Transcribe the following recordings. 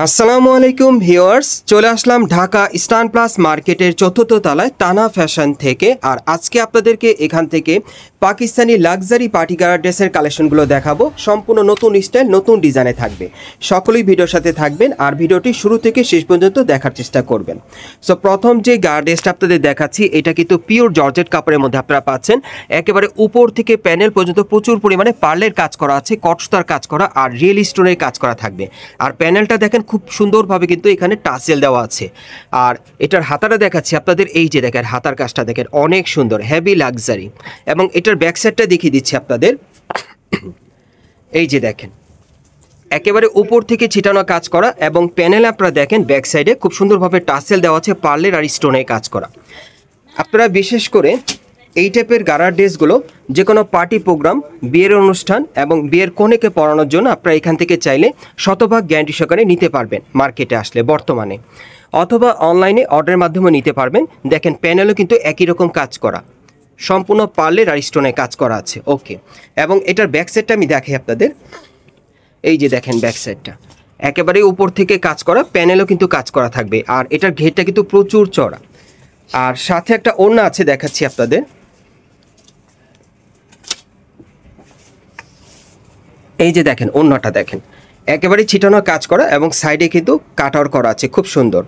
আসসালামু আলাইকুম ভিউয়ার্স, চলে আসলাম ঢাকা ইস্টার্ন প্লাস মার্কেটের চতুর্থ তলায় তানা ফ্যাশন থেকে। আর আজকে আপনাদেরকে এখান থেকে পাকিস্তানি লাক্সারি পার্টি গার্ড ড্রেসের কালেকশনগুলো দেখাবো। সম্পূর্ণ নতুন স্টাইল, নতুন ডিজাইনে থাকবে। সকলেই ভিডিওর সাথে থাকবেন আর ভিডিওটি শুরু থেকে শেষ পর্যন্ত দেখার চেষ্টা করবেন। সো প্রথম যে গার্ড ড্রেসটা আপনাদের দেখাচ্ছি, এটা কিন্তু পিওর জর্জেট কাপড়ের মধ্যে আপনারা পাচ্ছেন। একেবারে উপর থেকে প্যানেল পর্যন্ত প্রচুর পরিমাণে পার্লের কাজ করা আছে, কটসুতার কাজ করা আর রিয়েল স্টোনের কাজ করা থাকবে। আর প্যানেলটা দেখেন খুব সুন্দরভাবে কিন্তু এখানে টাসেল দেওয়া আছে। আর এটার হাতাটা দেখাচ্ছি আপনাদের, এই যে দেখেন হাতার কাজটা দেখেন অনেক সুন্দর, হেভি লাক্সারি। এবং এটার ব্যাক সাইডটা দেখিয়ে দিচ্ছি আপনাদের, এই যে দেখেন একেবারে উপর থেকে ছিটানো কাজ করা এবং প্যানেল আপনারা দেখেন ব্যাক সাইডে খুব সুন্দরভাবে টাসেল দেওয়া আছে, পার্লের আর স্টোনের কাজ করা। আপনারা বিশেষ করে এই টাইপের গারার ড্রেসগুলো যে কোনো পার্টি প্রোগ্রাম, বিয়ের অনুষ্ঠান এবং বিয়ের কনেকে পরানোর জন্য আপনারা এখান থেকে চাইলে শতভাগ গ্যারান্টি সহকারে নিতে পারবেন মার্কেটে আসলে বর্তমানে, অথবা অনলাইনে অর্ডারের মাধ্যমে নিতে পারবেন। দেখেন প্যানেলও কিন্তু একই রকম কাজ করা, সম্পূর্ণ পার্লের আর স্টোনে কাজ করা আছে। ওকে, এবং এটার ব্যাক সাইডটা আমি দেখাই আপনাদের, এই যে দেখেন ব্যাক সাইডটা একেবারে উপর থেকে কাজ করা, প্যানেলও কিন্তু কাজ করা থাকবে। আর এটার ঘেরটা কিন্তু প্রচুর চড়া, আর সাথে একটা ওড়না আছে দেখাচ্ছি আপনাদের, এই যে দেখেন ওড়নাটা দেখেন একেবারে ছিটানো কাজ করা এবং সাইডে কিন্তু কাট আউট করা আছে, খুব সুন্দর।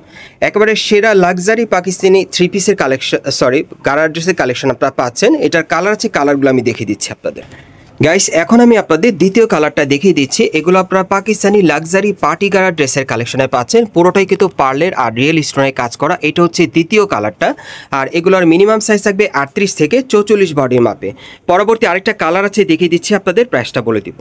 একেবারে সেরা লাক্সারি পাকিস্তানি থ্রি পিসের কালেকশন, সরি গারার ড্রেসের কালেকশন আপনারা পাচ্ছেন। এটার কালার আছে, কালারগুলো আমি দেখিয়ে দিচ্ছি আপনাদের। গাইস, এখন আমি আপনাদের দ্বিতীয় কালারটা দেখিয়ে দিচ্ছি। এগুলো আপনারা পাকিস্তানি লাক্সারি পার্টি গারার ড্রেসের কালেকশনে পাচ্ছেন, পুরোটাই কিন্তু পার্লের আর রিয়েল স্টোনের কাজ করা। এটা হচ্ছে দ্বিতীয় কালারটা। আর এগুলোর মিনিমাম সাইজ থাকবে 38 থেকে 44 বডির মাপে। পরবর্তী আরেকটা কালার আছে, দেখিয়ে দিচ্ছি আপনাদের, প্রাইসটা বলে দিব।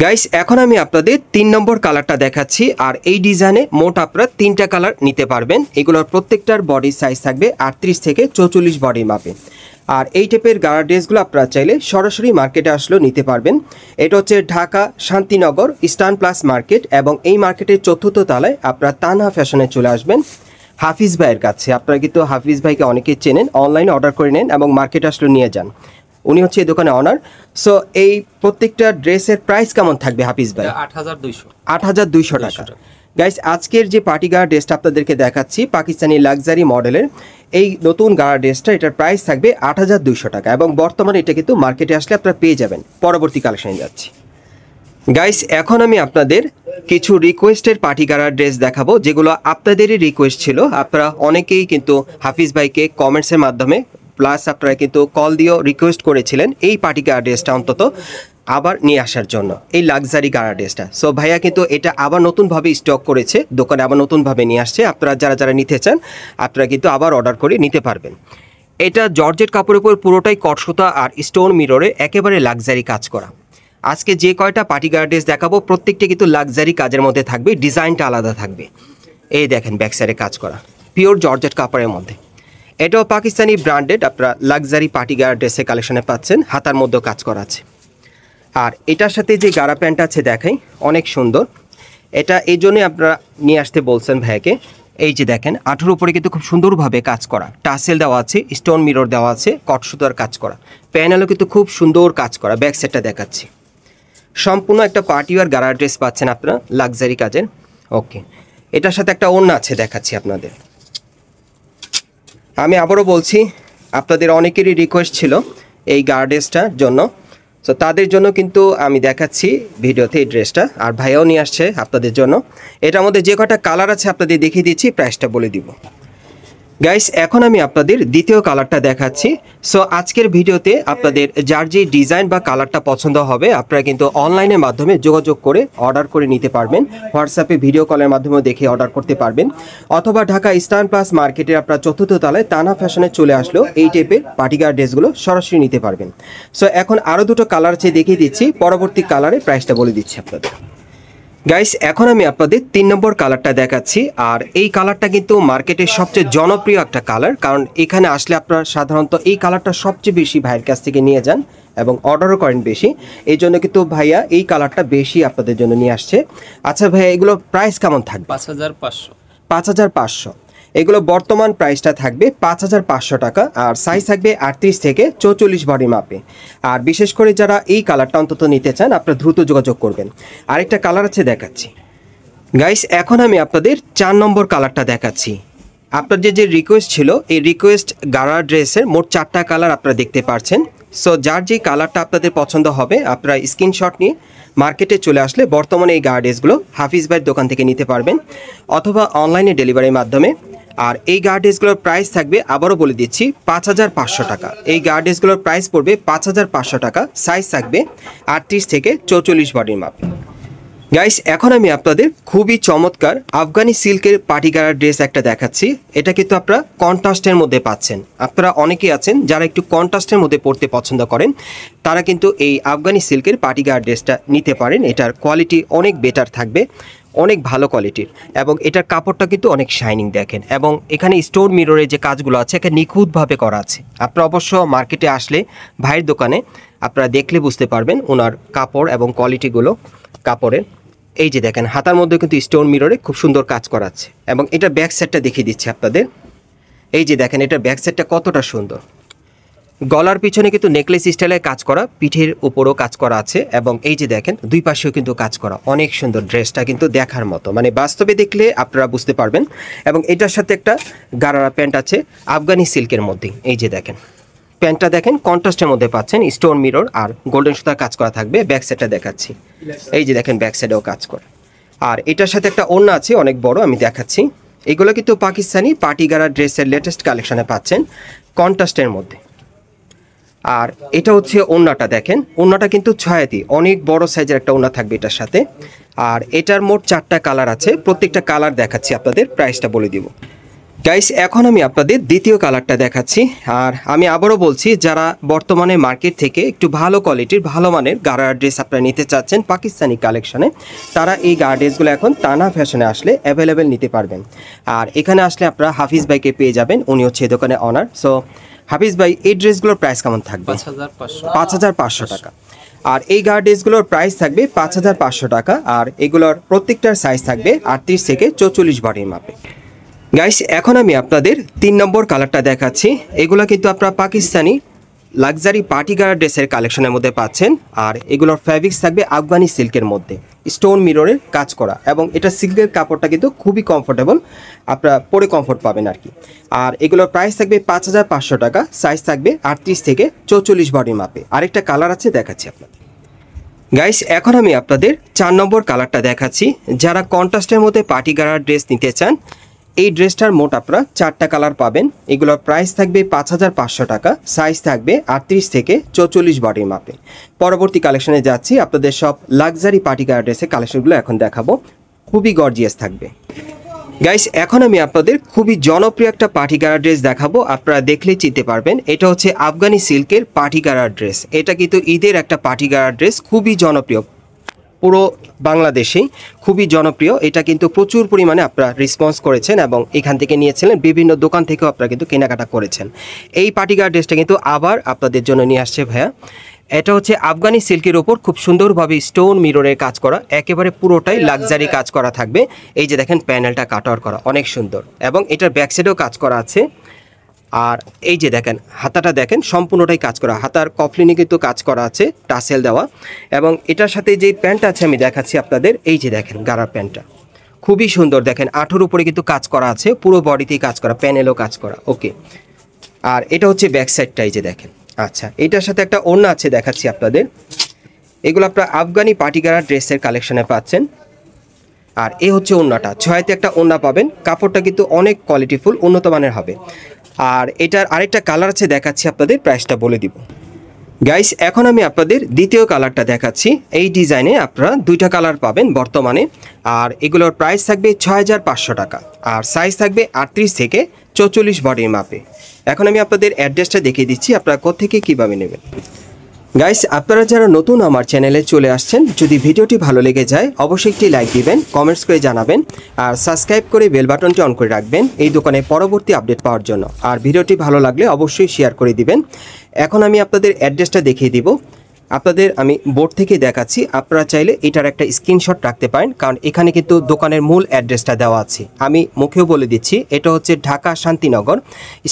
গাইস, এখন আমি আপনাদের 3 নম্বর কালারটা দেখাচ্ছি। আর এই ডিজাইনে মোট আপনারা 3টা কালার নিতে পারবেন। এগুলোর প্রত্যেকটার বডি সাইজ থাকবে 38 থেকে 44 বডির মাপে। আর এই টাইপের গারা ড্রেসগুলো আপনারা চাইলে সরাসরি মার্কেটে আসলেও নিতে পারবেন। এটা হচ্ছে Dhaka Shantinagar eastern plus market, এবং এই মার্কেটের চতুর্থ তলায় আপনারা তানা ফ্যাশনে চলে আসবেন হাফিজ ভাইয়ের কাছে। আপনারা কিন্তু হাফিজ ভাইকে অনেকেই চেনেন, অনলাইনে অর্ডার করে নেন এবং মার্কেটে আসলেও নিয়ে যান। উনি হচ্ছে এই দোকানে অনার। সো এই প্রত্যেকটা ড্রেসের প্রাইস কেমন থাকবে হাফিজ ভাই? ৮,২০০ টাকা। গাইস, আজকের যে পার্টি গারা ড্রেসটা আপনাদেরকে দেখাচ্ছি পাকিস্তানি লাক্সারি মডেলের এই নতুন গারা ড্রেসটা, এটার প্রাইস থাকবে ৮,২০০ টাকা এবং বর্তমানে এটা কিন্তু মার্কেটে আসলে আপনারা পেয়ে যাবেন। পরবর্তী কালেকশনে যাচ্ছি। গাইস, এখন আমি আপনাদের কিছু রিকোয়েস্টের পার্টি গারার ড্রেস দেখাবো, যেগুলো আপনাদেরই রিকোয়েস্ট ছিল। আপনারা অনেকেই কিন্তু হাফিজ ভাইকে কমেন্টসের মাধ্যমে প্লাস আপনারা কিন্তু কল দিয়েও রিকোয়েস্ট করেছিলেন এই পার্টি গারা ড্রেসটা অন্তত আবার নিয়ে আসার জন্য, এই লাক্সারি গারা ড্রেসটা। সো ভাইয়া কিন্তু এটা আবার নতুনভাবে স্টক করেছে, দোকানে আবার নতুনভাবে নিয়ে আসছে। আপনারা যারা যারা নিতে চান আপনারা কিন্তু আবার অর্ডার করে নিতে পারবেন। এটা জর্জেট কাপড়ের উপর পুরোটাই কটসুতা আর স্টোন মিররে একেবারে লাক্সারি কাজ করা। আজকে যে কয়টা পার্টি গারা ড্রেস দেখাবো প্রত্যেকটা কিন্তু লাক্সারি কাজের মধ্যে থাকবে, ডিজাইনটা আলাদা থাকবে। এই দেখেন ব্যাক সাইডে কাজ করা পিওর জর্জেট কাপড়ের মধ্যে। এটাও পাকিস্তানি ব্র্যান্ডেড আপনারা লাক্সারি পার্টি গারা ড্রেসের কালেকশনে পাচ্ছেন, হাতার মধ্যেও কাজ করা আছে। আর এটার সাথে যে গারা প্যান্ট আছে দেখাই, অনেক সুন্দর। এটা এই জন্যই আপনারা নিয়ে আসতে বলছেন ভাইয়াকে। এই যে দেখেন 18 উপরে কিন্তু খুব সুন্দরভাবে কাজ করা, টাসেল দেওয়া আছে, স্টোন মিরর দেওয়া আছে, কটসুতার কাজ করা, প্যানেলও কিন্তু খুব সুন্দর কাজ করা। ব্যাক সাইডটা দেখাচ্ছি, সম্পূর্ণ একটা পার্টি ওয়ার গারা ড্রেস পাচ্ছেন আপনারা লাক্সারি কাজের। ওকে, এটার সাথে একটা ওড়না আছে দেখাচ্ছি আপনাদের। আমি আবারও বলছি, আপনাদের অনেকেরই রিকোয়েস্ট ছিল এই গারা ড্রেসটার জন্য। সো তাদের জন্য কিন্তু আমি দেখাচ্ছি ভিডিওতে এই ড্রেসটা, আর ভাইয়াও নিয়ে আসছে আপনাদের জন্য। এটার মধ্যে যে কটা কালার আছে আপনাদের দেখিয়ে দিচ্ছি, প্রাইসটা বলে দিব। গাইস, এখন আমি আপনাদের দ্বিতীয় কালারটা দেখাচ্ছি। সো আজকের ভিডিওতে আপনাদের যার যে ডিজাইন বা কালারটা পছন্দ হবে আপনারা কিন্তু অনলাইনের মাধ্যমে যোগাযোগ করে অর্ডার করে নিতে পারবেন। হোয়াটসঅ্যাপে ভিডিও কলের মাধ্যমে দেখে অর্ডার করতে পারবেন, অথবা ঢাকা ইস্টার্ন প্লাস মার্কেটের আপনার চতুর্থ তলায় তানা ফ্যাশনে চলে আসলেও এই টাইপের পার্টি গারা ড্রেসগুলো সরাসরি নিতে পারবেন। সো এখন আরও দুটো কালার আছে দেখিয়ে দিচ্ছি, পরবর্তী কালারে প্রাইসটা বলে দিচ্ছি আপনাদের। গাইস, এখন আমি আপনাদের 3 নম্বর কালারটা দেখাচ্ছি। আর এই কালারটা কিন্তু মার্কেটের সবচেয়ে জনপ্রিয় একটা কালার, কারণ এখানে আসলে আপনারা সাধারণত এই কালারটা সবচেয়ে বেশি ভাইয়ের কাছ থেকে নিয়ে যান এবং অর্ডারও করেন বেশি। এই জন্য কিন্তু ভাইয়া এই কালারটা বেশি আপনাদের জন্য নিয়ে আসছে। আচ্ছা ভাইয়া, এগুলো প্রাইস কেমন থাকবে? ৫,৫০০। এগুলো বর্তমান প্রাইসটা থাকবে ৫,৫০০ টাকা, আর সাইজ থাকবে 38 থেকে 44 বডি মাপে। আর বিশেষ করে যারা এই কালারটা অন্তত নিতে চান আপনারা দ্রুত যোগাযোগ করবেন। আরেকটা কালার আছে দেখাচ্ছি, গাইস এখন আমি আপনাদের 4 নম্বর কালারটা দেখাচ্ছি। আপনাদের যে রিকোয়েস্ট ছিল এই রিকোয়েস্ট গারা ড্রেসের মোট 4টা কালার আপনারা দেখতে পাচ্ছেন। সো যার যে কালারটা আপনাদের পছন্দ হবে আপনারা স্ক্রিনশট নিয়ে মার্কেটে চলে আসলে বর্তমানে এই গারা ড্রেসগুলো হাফিজ ভাইয়ের দোকান থেকে নিতে পারবেন অথবা অনলাইনে ডেলিভারির মাধ্যমে। আর এই গারা ড্রেসগুলোর প্রাইস থাকবে, আবারও বলে দিচ্ছি, 5500 টাকা। এই গারা ড্রেসগুলোর প্রাইস পড়বে 5500 টাকা। সাইজ থাকবে 38 থেকে 44 বডির মাপে। গাইস এখন আমি আপনাদের খুবই চমৎকার আফগানি সিল্কের পার্টি গারা ড্রেস একটা দেখাচ্ছি। এটা কিন্তু আপনারা কন্ট্রাস্টের মধ্যে পাচ্ছেন। আপনারা অনেকেই আছেন যারা একটু কন্ট্রাস্টের মধ্যে পড়তে পছন্দ করেন, তারা কিন্তু এই আফগানি সিল্কের পার্টি গারা ড্রেসটা নিতে পারেন। এটার কোয়ালিটি অনেক বেটার থাকবে, অনেক ভালো কোয়ালিটির, এবং এটার কাপড়টা কিন্তু অনেক শাইনিং দেখেন। এবং এখানে স্টোন মিররের যে কাজগুলো আছে এখানে নিখুঁতভাবে করা আছে। আপনারা অবশ্য মার্কেটে আসলে ভাইয়ের দোকানে আপনারা দেখলে বুঝতে পারবেন ওনার কাপড় এবং কোয়ালিটিগুলো কাপড়ের। এই যে দেখেন হাতার মধ্যে কিন্তু স্টোন মিররে খুব সুন্দর কাজ করা আছে। এবং এটা ব্যাক সাইডটা দেখিয়ে দিচ্ছি আপনাদের। এই যে দেখেন এটা ব্যাক সাইডটা কতটা সুন্দর। গলার পিছনে কিন্তু নেকলেস স্টাইলের কাজ করা, পিঠের উপরও কাজ করা আছে, এবং এই যে দেখেন দুই পাশেও কিন্তু কাজ করা। অনেক সুন্দর ড্রেসটা কিন্তু দেখার মতো, মানে বাস্তবে দেখলে আপনারা বুঝতে পারবেন। এবং এটার সাথে একটা গারারা প্যান্ট আছে আফগানি সিল্কের মধ্যে। এই যে দেখেন প্যান্টটা দেখেন কন্ট্রাস্টের মধ্যে পাচ্ছেন, স্টোন মিরর আর গোল্ডেন সুতার কাজ করা থাকবে। ব্যাক সাইডটা দেখাচ্ছি, এই যে দেখেন ব্যাক সাইডেও কাজ করা। আর এটার সাথে একটা ওড়না আছে অনেক বড়, আমি দেখাচ্ছি। এগুলো কিন্তু পাকিস্তানি পার্টি গারা ড্রেসের লেটেস্ট কালেকশনে পাচ্ছেন কন্ট্রাস্টের মধ্যে। আর এটা হচ্ছে ওড়নাটা দেখেন, ওড়নাটা কিন্তু ছয়াতি, অনেক বড় সাইজের একটা ওড়না থাকবে এটার সাথে। আর এটার মোট 4টা কালার আছে, প্রত্যেকটা কালার দেখাচ্ছি আপনাদের, প্রাইসটা বলে দিব। গাইস এখন আমি আপনাদের দ্বিতীয় কালারটা দেখাচ্ছি। আর আমি আবারও বলছি, যারা বর্তমানে মার্কেট থেকে একটু ভালো কোয়ালিটির ভালো মানের গারা ড্রেস আপনারা নিতে চাচ্ছেন পাকিস্তানি কালেকশনে, তারা এই গারা ড্রেসগুলো এখন তানা ফ্যাশনে আসলে অ্যাভেলেবেল নিতে পারবেন। আর এখানে আসলে আপনারা হাফিজ ভাইকে পেয়ে যাবেন, উনি হচ্ছে এই দোকানে অনার। সো হাফিজ ভাই, এই ড্রেসগুলোর প্রাইস কেমন থাকবে? 5500 টাকা। আর এই গারা ড্রেসগুলোর প্রাইস থাকবে 5500 টাকা। আর এগুলোর প্রত্যেকটার সাইজ থাকবে 38 থেকে 44 বডির মাপে। গাইস এখন আমি আপনাদের 3 নম্বর কালারটা দেখাচ্ছি। এগুলো কিন্তু আপনারা পাকিস্তানি লাক্সারি পার্টি গারা ড্রেসের কালেকশনের মধ্যে পাচ্ছেন। আর এগুলোর ফ্যাব্রিক্স থাকবে আফগানি সিল্কের মধ্যে, স্টোন মিররের কাজ করা, এবং এটা সিল্কের কাপড়টা কিন্তু খুবই কমফোর্টেবল, আপনারা পরে কমফোর্ট পাবেন আর কি। আর এগুলোর প্রাইস থাকবে 5500 টাকা। সাইজ থাকবে 38 থেকে 44 বডির মাপে। আরেকটা কালার আছে, দেখাচ্ছি আপনাদের। গাইস এখন আমি আপনাদের 4 নম্বর কালারটা দেখাচ্ছি। যারা কন্ট্রাস্টের মধ্যে পার্টি গারা ড্রেস নিতে চান, এই ড্রেসটার মোট আপনারা 4টা কালার পাবেন। এগুলোর প্রাইস থাকবে 5500 টাকা। সাইজ থাকবে 38 থেকে 44 বডির মাপে। পরবর্তী কালেকশনে যাচ্ছি, আপনাদের সব লাক্সারি পার্টি গারা ড্রেসের কালেকশনগুলো এখন দেখাবো, খুবই গর্জিয়াস থাকবে। গাইস এখন আমি আপনাদের খুবই জনপ্রিয় একটা পার্টি গারা ড্রেস দেখাবো, আপনারা দেখলেই চিনতে পারবেন। এটা হচ্ছে আফগানি সিল্কের পার্টি গারা ড্রেস। এটা কিন্তু ঈদের একটা পার্টি গারা ড্রেস, খুবই জনপ্রিয়, পুরো বাংলাদেশেই খুবই জনপ্রিয়। এটা কিন্তু প্রচুর পরিমাণে আপনারা রেসপন্স করেছেন এবং এখান থেকে নিয়েছিলেন, বিভিন্ন দোকান থেকেও আপনারা কিন্তু কেনাকাটা করেছেন। এই পার্টি গারা ড্রেসটা কিন্তু আবার আপনাদের জন্য নিয়ে আসছে ভাইয়া। এটা হচ্ছে আফগানি সিল্কের ওপর খুব সুন্দরভাবে স্টোন মিররের কাজ করা, একেবারে পুরোটাই লাক্সারি কাজ করা থাকবে। এই যে দেখেন প্যানেলটা কাটওয়ার করা, অনেক সুন্দর, এবং এটার ব্যাক সাইডেও কাজ করা আছে। আর এই যে দেখেন হাতাটা দেখেন সম্পূর্ণটাই কাজ করা, হাতার কফলিনে কিন্তু কাজ করা আছে, টাসেল দেওয়া। এবং এটার সাথে যে প্যান্ট আছে আমি দেখাচ্ছি আপনাদের, এই যে দেখেন গারার প্যান্টটা খুবই সুন্দর, দেখেন আঁঠুর উপরে কিন্তু কাজ করা আছে, পুরো বডিতেই কাজ করা, প্যানেলও কাজ করা। ওকে, আর এটা হচ্ছে ব্যাক সাইডটা, এই যে দেখেন। আচ্ছা, এটার সাথে একটা ওড়না আছে, দেখাচ্ছি আপনাদের। এগুলো আপনারা আফগানি পার্টি গারা ড্রেসের কালেকশনে পাচ্ছেন। আর এ হচ্ছে ওড়নাটা, ছয়তে একটা ওড়না পাবেন, কাপড়টা কিন্তু অনেক কোয়ালিটিফুল, উন্নত মানের হবে। আর এটার আরেকটা কালার আছে, দেখাচ্ছি আপনাদের, প্রাইসটা বলে দিব। গাইস এখন আমি আপনাদের দ্বিতীয় কালারটা দেখাচ্ছি। এই ডিজাইনে আপনারা 2টা কালার পাবেন বর্তমানে। আর এগুলোর প্রাইস থাকবে 6500 টাকা। আর সাইজ থাকবে 38 থেকে 44 বডির মাপে। এখন আমি আপনাদের অ্যাড্রেসটা দেখিয়ে দিচ্ছি, আপনারা কোত্থেকে কীভাবে নেবেন। গাইস আপনারা যারা নতুন আমার চ্যানেলে চলে আসছেন, যদি ভিডিওটি ভালো লেগে যায় অবশ্যই একটি লাইক দিবেন, কমেন্টস করে জানাবেন, আর সাবস্ক্রাইব করে বেল বাটনটি অন করে রাখবেন এই দোকানে পরবর্তী আপডেট পাওয়ার জন্য। আর ভিডিওটি ভালো লাগলে অবশ্যই শেয়ার করে দিবেন। এখন আমি আপনাদের অ্যাড্রেসটা দেখিয়ে দিব। আপনাদের আমি বোর্ড থেকে দেখাচ্ছি, আপনারা চাইলে এটার একটা স্ক্রিনশট রাখতে পারেন, কারণ এখানে কিন্তু দোকানের মূল অ্যাড্রেসটা দেওয়া আছে। আমি মুখেও বলে দিচ্ছি, এটা হচ্ছে ঢাকা শান্তিনগর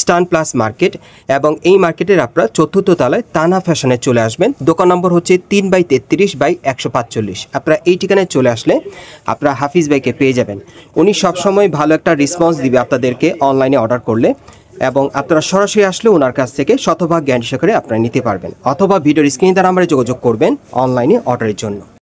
স্টান প্লাস মার্কেট, এবং এই মার্কেটের আপনারা 4th তলায় তানা ফ্যাশনে চলে আসবেন। দোকান নম্বর হচ্ছে 3/33/145। আপনারা এই ঠিকানায় চলে আসলে আপনারা হাফিজ ভাইকে পেয়ে যাবেন। উনি সবসময় ভালো একটা রেসপন্স দিবে আপনাদেরকে অনলাইনে অর্ডার করলে, এবং আপনারা সরাসরি আসলে ওনার কাছ থেকে শতভাগ গ্যারান্টি সহকারে আপনারা নিতে পারবেন, অথবা ভিডিওর স্ক্রিনে তার নাম্বারে যোগাযোগ করবেন অনলাইনে অর্ডারের জন্য।